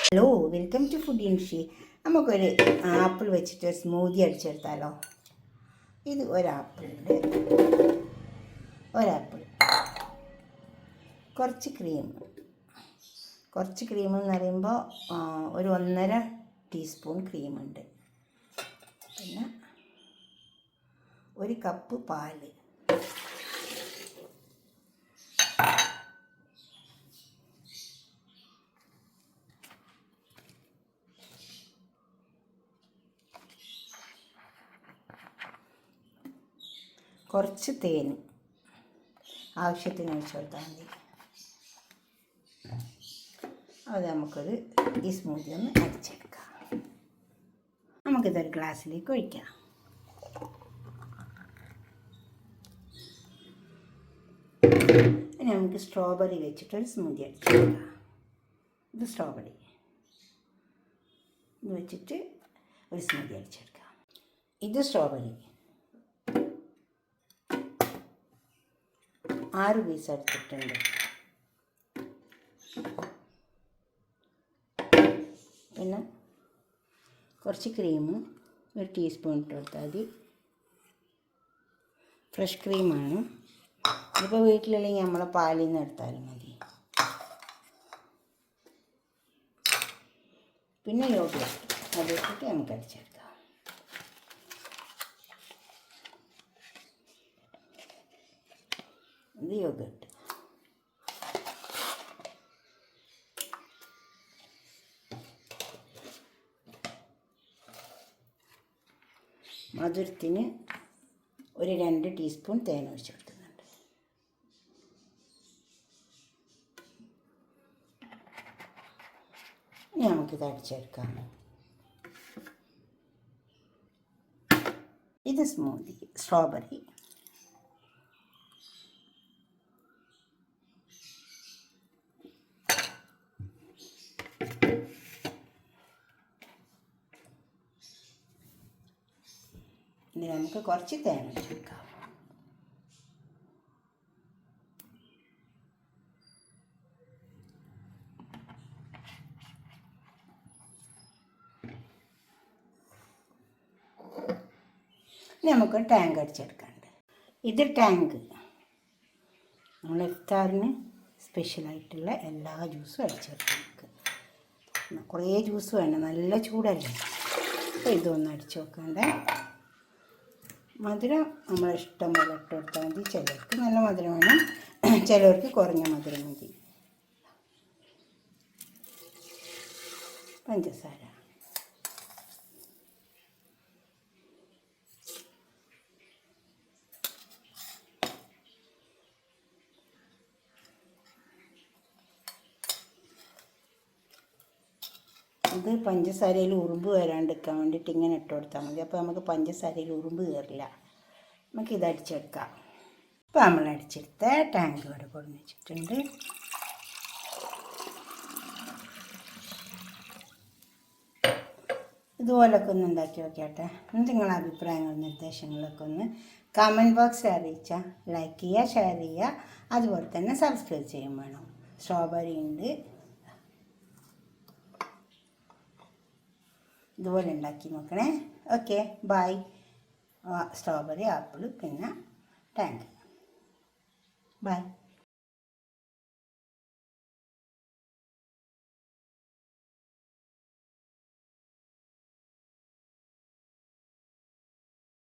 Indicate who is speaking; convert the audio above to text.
Speaker 1: Hello, welcome to food ഇൻഷി. നമുക്കൊരു apple വെച്ചിട്ട് സ്മൂതി അടിച്ചെടുത്താലോ? ഇത് ഒരാപ്പിൾ, കുറച്ച് ക്രീം എന്ന് പറയുമ്പോൾ ഒരു 1.5 ടീസ്പൂൺ ക്രീമുണ്ട്. പിന്നെ ഒരു കപ്പ് പാല്, കുറച്ച് തേൻ ആവശ്യത്തിന് ഒഴിച്ച് കൊടുത്താൽ മതി. അത് നമുക്കൊരു ഈ സ്മൂത്തി ഒന്ന് അടിച്ചെടുക്കാം. നമുക്കിതൊരു ഗ്ലാസ്സിലേക്ക് ഒഴിക്കാം. ഇനി നമുക്ക് സ്ട്രോബെറി വെച്ചിട്ടൊരു സ്മൂത്തി അടിച്ചെടുക്കാം. ഇത് സ്ട്രോബെറി ഇത് വെച്ചിട്ട് ഒരു സ്മൂത്തി അടിച്ചെടുക്കാം. ഇത് സ്ട്രോബെറി 6 പീസ് എടുത്തിട്ടുണ്ട്. പിന്നെ കുറച്ച് ക്രീം, ഒരു ടീസ്പൂൺ ഇട്ട് കൊടുത്താൽ മതി. ഫ്രഷ് ക്രീമാണ്. ഇതിപ്പോൾ വീട്ടിലല്ലെങ്കിൽ നമ്മളെ പാലിൽ നിന്ന് എടുത്താലും മതി. പിന്നെ യോഗurt അത് ഇട്ടിട്ട് നമുക്ക് അടിച്ചെടുക്കാം. ഇത് യോഗurt. മധുരത്തിന് ഒരു 2 ടീസ്പൂൺ തേൻ ഒഴിച്ച് കൊടുക്കുന്നുണ്ട്. ഇനി നമുക്കിത് അടിച്ചെടുക്കാം. ഇത് സ്മൂത്തി സ്ട്രോബെറി. ഇനി നമുക്ക് കുറച്ച് തേൻ ഒഴിച്ചെടുക്കാം. ഇനി നമുക്ക് ടാങ്ക് അടിച്ചെടുക്കാനുണ്ട്. ഇത് ടാങ്ക് നമ്മൾ ഇഫ്താറിന് സ്പെഷ്യലായിട്ടുള്ള എല്ലാ ജ്യൂസും അടിച്ചെടുക്കാം. നമുക്ക് കുറേ ജ്യൂസ് വേണം, നല്ല ചൂടല്ലേ. അപ്പോൾ ഇതൊന്നും അടിച്ചു വെക്കണ്ടേ. മധുരം നമ്മളെ ഇഷ്ടം പോലെ ഇട്ട് കൊടുത്താൽ മതി. ചിലർക്ക് നല്ല മധുരം വേണം, ചിലർക്ക് കുറഞ്ഞ മധുരം മതി. പഞ്ചസാര, ഇത് പഞ്ചസാരയിൽ ഉറുമ്പ് വരാണ്ടിരിക്കാൻ വേണ്ടിയിട്ട് ഇങ്ങനെ ഇട്ട് കൊടുത്താൽ മതി. അപ്പോൾ നമുക്ക് പഞ്ചസാരയിൽ ഉറുമ്പ് കയറില്ല. നമുക്കിത് അടിച്ചെടുക്കാം. ഇപ്പോൾ നമ്മൾ അടിച്ചെടുത്ത ടാങ്ക് ഇവിടെ കൊടുന്ന് വെച്ചിട്ടുണ്ട്. ഇതുപോലൊക്കെ ഒന്ന് ഉണ്ടാക്കി നോക്കിയാട്ടെ. നിങ്ങളുടെ അഭിപ്രായങ്ങളും നിർദ്ദേശങ്ങളൊക്കെ ഒന്ന് കമൻറ്റ് ബോക്സിൽ അറിയിച്ചാൽ ലൈക്ക് ചെയ്യുക, ഷെയർ ചെയ്യുക, അതുപോലെ തന്നെ സബ്സ്ക്രൈബ് ചെയ്യും വേണം. സ്ട്രോബെറി ഉണ്ട്, ഇതുപോലെ ഉണ്ടാക്കി നോക്കണേ. Okay, bye. സ്ട്രോബെറി, ആപ്പിൾ, പിന്നെ ടാങ്ക്. ബൈ.